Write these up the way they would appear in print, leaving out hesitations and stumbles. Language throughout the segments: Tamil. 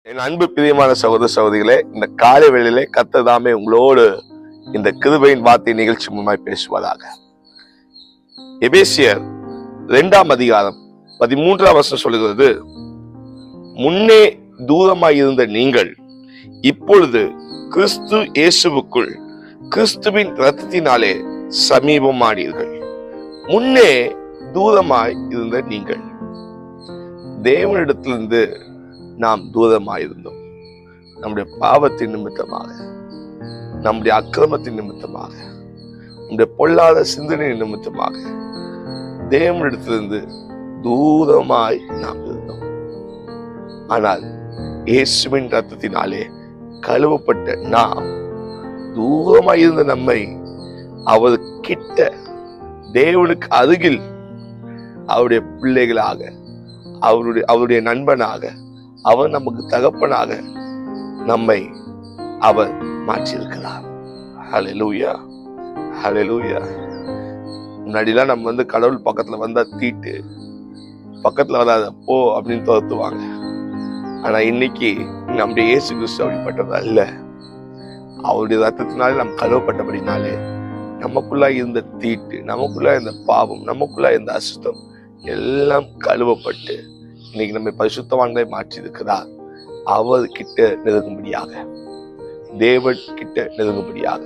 என் அன்பு பிரியமான சகோதர சகோதரிகளே, இந்த காலை வேளையிலே கர்த்தர் தாமே உங்களோடு இந்த கிருபையின் வார்த்தை நிகழ்ச்சி மூலமாய் பேசுவதாக. எபேசியர் 2 அதிகாரம் 13 சொல்லுகிறது, முன்னே தூரமாய் இருந்த நீங்கள் இப்பொழுது கிறிஸ்து இயேசுவுக்குள் கிறிஸ்துவின் இரத்தத்தினாலே சமீபமானீர்கள். முன்னே தூரமாய் இருந்த நீங்கள், தேவனிடத்திலிருந்து நாம் தூரமாயிருந்தோம். நம்முடைய பாவத்தின் நிமித்தமாக, நம்முடைய அக்கிரமத்தின் நிமித்தமாக, நம்முடைய பொல்லாத சிந்தனை நிமித்தமாக தேவனிடத்திலிருந்து தூரமாய் நாம் இருந்தோம். ஆனால் இயேசுவின் ரத்தத்தினாலே கழுவப்பட்ட நாம் தூரமாய் இருந்த நம்மை அவர் கிட்ட, தேவனுக்கு அருகில் அவருடைய பிள்ளைகளாக, அவருடைய நண்பனாக, அவர் நமக்கு தகப்பனாக நம்மை அவர் மாற்றியிருக்கிறார். ஹல்லேலூயா, ஹல்லேலூயா. முன்னாடிலாம் நம்ம கடவுள் பக்கத்துல வந்தா தீட்டு, பக்கத்துல வராத போ அப்படின்னு துரத்துவாங்க. ஆனா இன்னைக்கு நம்முடைய இயேசு கிறிஸ்து அப்படிப்பட்டது அல்ல. அவருடைய ரத்தத்தினாலே நாம் கழுவப்பட்டபடினாலே நமக்குள்ள இருந்த தீட்டு, நமக்குள்ள இருந்த பாவம், நமக்குள்ள இருந்த அசுத்தம் எல்லாம் கழுவப்பட்டு இன்னைக்கு நம்ம பரிசுத்தவான்களை மாற்றி இருக்கிறார். அவர் கிட்ட நெருங்கும்படியாக, தேவன் கிட்ட நெருங்கும்படியாக.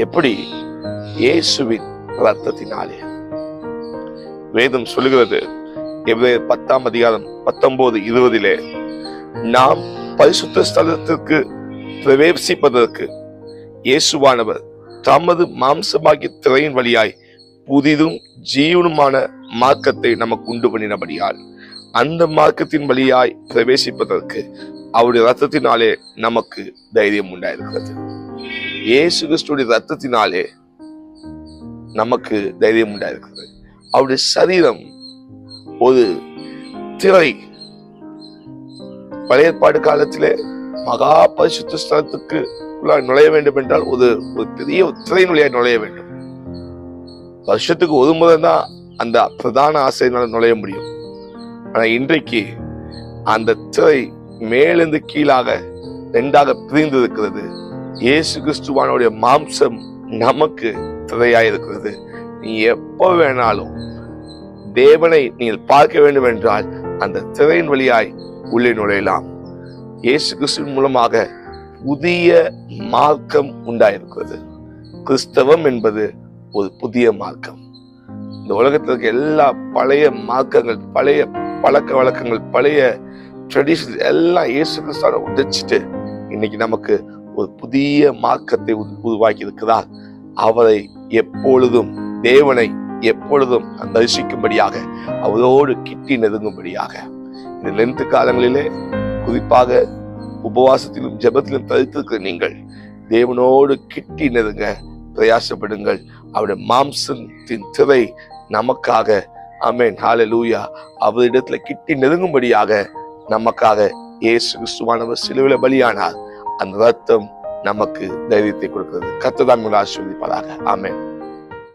எப்படி? இயேசுவின் ரத்தத்தினாலே. வேதம் சொல்லுகிறது, எபிரேயர் 10 அதிகாரம் 19-20 நாம் பரிசுத்த ஸ்தலத்திற்கு பிரவேசிப்பதற்கு இயேசுவானவர் தமது மாம்சமாகிய திரையின் வழியாய் புதிதும் ஜீவனுமான மார்க்கத்தை நமக்கு உண்டு பண்ணினபடியால் அந்த மார்க்கத்தின் வழியாய் பிரவேசிப்பதற்கு அவருடைய ரத்தத்தினாலே நமக்கு தைரியம் உண்டாயிருக்கிறது. இயேசு கிறிஸ்துடைய ரத்தத்தினாலே நமக்கு தைரியம் உண்டாயிருக்கிறது. அவருடைய சரீரம் ஒரு திரை. பழைய ஏற்பாடு காலத்திலே மகா பரிசுத்த ஸ்தலத்துக்கு நுழைய வேண்டும் என்றால் ஒரு பெரிய திரை நுழைய நுழைய வேண்டும். வருஷத்துக்கு ஒரு முறை தான் அந்த பிரதான ஆசையினால நுழைய முடியும். ஆனா இன்றைக்கு அந்த திரை மேலிருந்து கீழாக 2 பிரிந்து இருக்கிறது. இயேசு கிறிஸ்துவானுடைய மாம்சம் நமக்கு திரையாயிருக்கிறது. நீ எப்ப வேணாலும் தேவனை நீங்கள் பார்க்க வேண்டும் என்றால் அந்த திரையின் வழியாய் உள்ளே நுழையலாம். இயேசு கிறிஸ்துவின் மூலமாக புதிய மார்க்கம் உண்டாயிருக்கிறது. கிறிஸ்தவம் என்பது ஒரு புதிய மார்க்கம். இந்த உலகத்தில் இருக்க எல்லா பழைய மார்க்கங்கள், பழைய பழக்க வழக்கங்கள், பழைய ட்ரெடிஷன் எல்லாம் இயேசு கிறிஸ்துவால உடைச்சிட்டு இன்னைக்கு நமக்கு ஒரு புதிய மார்க்கத்தை உருவாக்கி இருக்கிறார். அவரை எப்பொழுதும், தேவனை எப்பொழுதும் தரிசிக்கும்படியாக, அவரோடு கிட்டி நெருங்கும்படியாக இந்த லென்த் காலங்களிலே குறிப்பாக உபவாசத்திலும் ஜெபத்திலும் தரித்திருக்கிற நீங்கள் தேவனோடு கிட்டி நெருங்க பிரயாசப்படுங்கள். அவருடைய மாம்சத்தின் திரை நமக்காக, ஆமென், ஹல்லேலூயா, அவரிடத்துல கிட்டி நெருங்கும்படியாக நமக்காக இயேசு கிறிஸ்துவானவர் சிலுவையிலே பலியானார். அந்த ரத்தம் நமக்கு தைரியத்தை கொடுக்கிறது. கர்த்தர் உங்களை ஆசீர்வதிப்பாராக. ஆமென்.